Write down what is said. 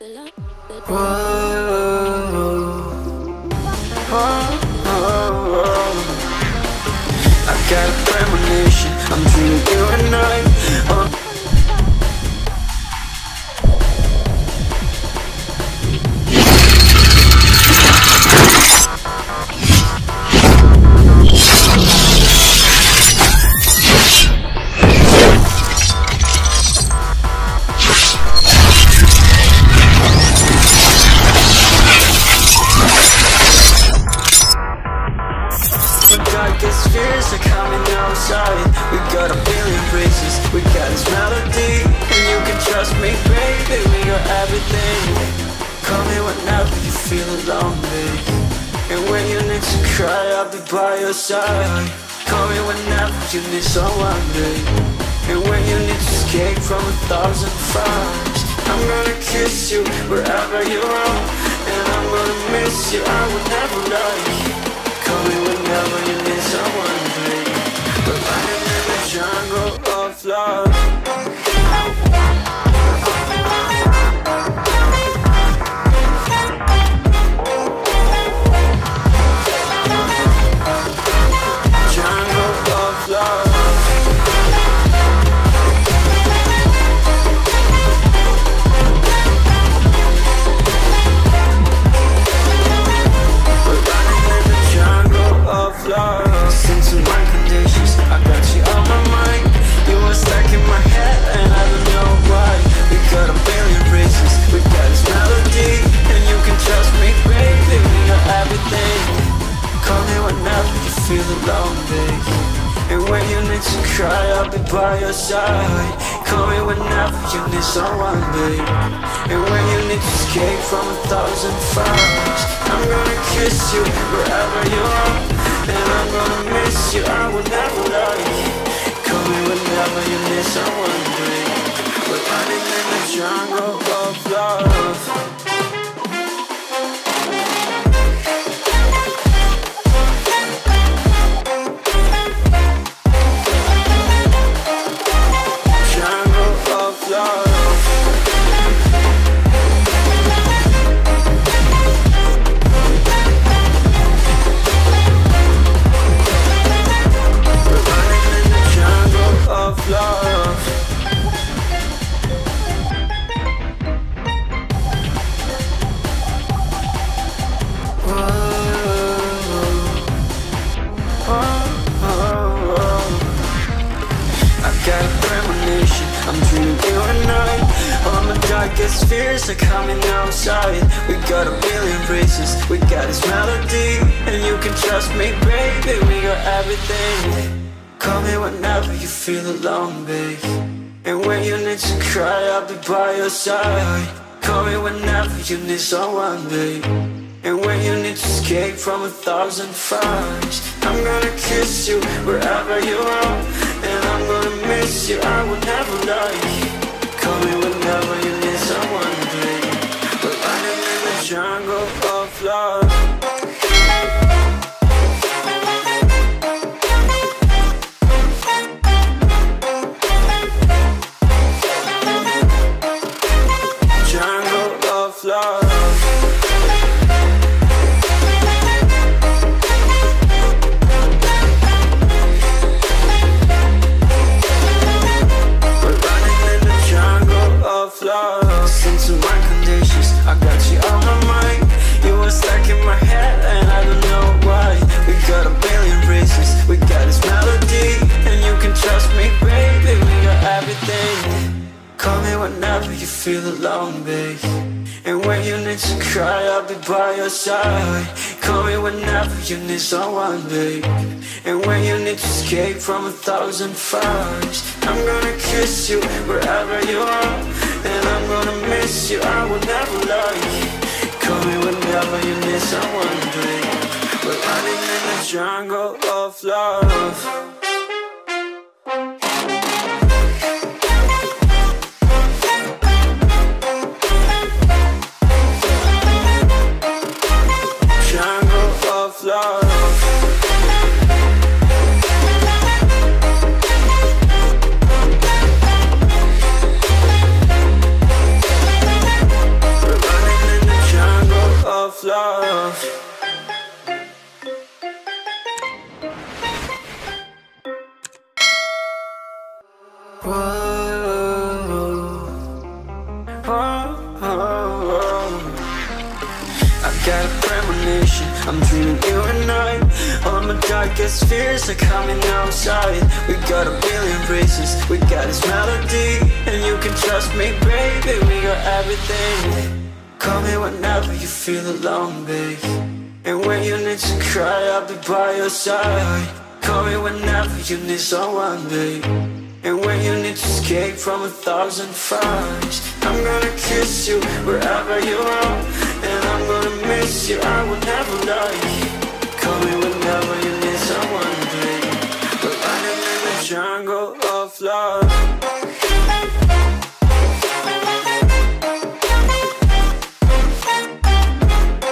I got a premonition, I'm dreaming you and I. Darkest fears are coming outside. We got a billion races, we got this melody, and you can trust me, baby, we got everything. Call me whenever you feel alone, babe, and when you need to cry, I'll be by your side. Call me whenever you need someone, babe, and when you need to escape from 1,000 fires. I'm gonna kiss you wherever you are, and I'm gonna miss you, I will never lie. Call me whenever you need someone, babe. We're running in the jungle of love. Jungle of love. Listen to my conditions, I got you on my mind. You were stuck in my head and I don't know why. We got a billion races, we got this melody, and you can trust me, baby, we got everything. Call me whenever you feel alone, babe, and when you need to cry, I'll be by your side. Call me whenever you need someone, babe, and when you need to escape from 1,000 fires. I'm gonna kiss you wherever you are, and I'm gonna miss you, I will never lie. Call me whenever you need someone, babe. We're running in the jungle of love. I'm dreaming you and I. All my darkest fears are coming outside. We got a billion races, we got this melody, and you can trust me, baby, we got everything. Call me whenever you feel alone, babe, and when you need to cry, I'll be by your side. Call me whenever you need someone, babe, and when you need to escape from 1,000 fires. I'm gonna kiss you wherever you are, and I'm gonna miss you, I will never lie. Call me whenever you need someone, babe. We're running in the jungle of love. Jungle of love. Listen to my conditions, I got you on my mind. You were stuck in my head and I don't know why. We got a billion races, we got this melody, and you can trust me, baby, we got everything. Call me whenever you feel alone, babe, and when you need to cry, I'll be by your side. Call me whenever you need someone, babe, and when you need to escape from 1,000 fires. I'm gonna kiss you wherever you are, and I'm gonna miss you, I will never lie. Call me whenever you need someone, babe. We're running in the jungle of love. I got a premonition, I'm dreaming you and I. All my darkest fears are coming outside. We got a billion races, we got this melody. And you can trust me, baby, we got everything. Call me whenever you feel alone, babe. And when you need to cry, I'll be by your side. Call me whenever you need someone, babe. And when you need to escape from 1,000 fires, I'm gonna kiss you wherever you are. And I'm gonna miss you, I will never lie.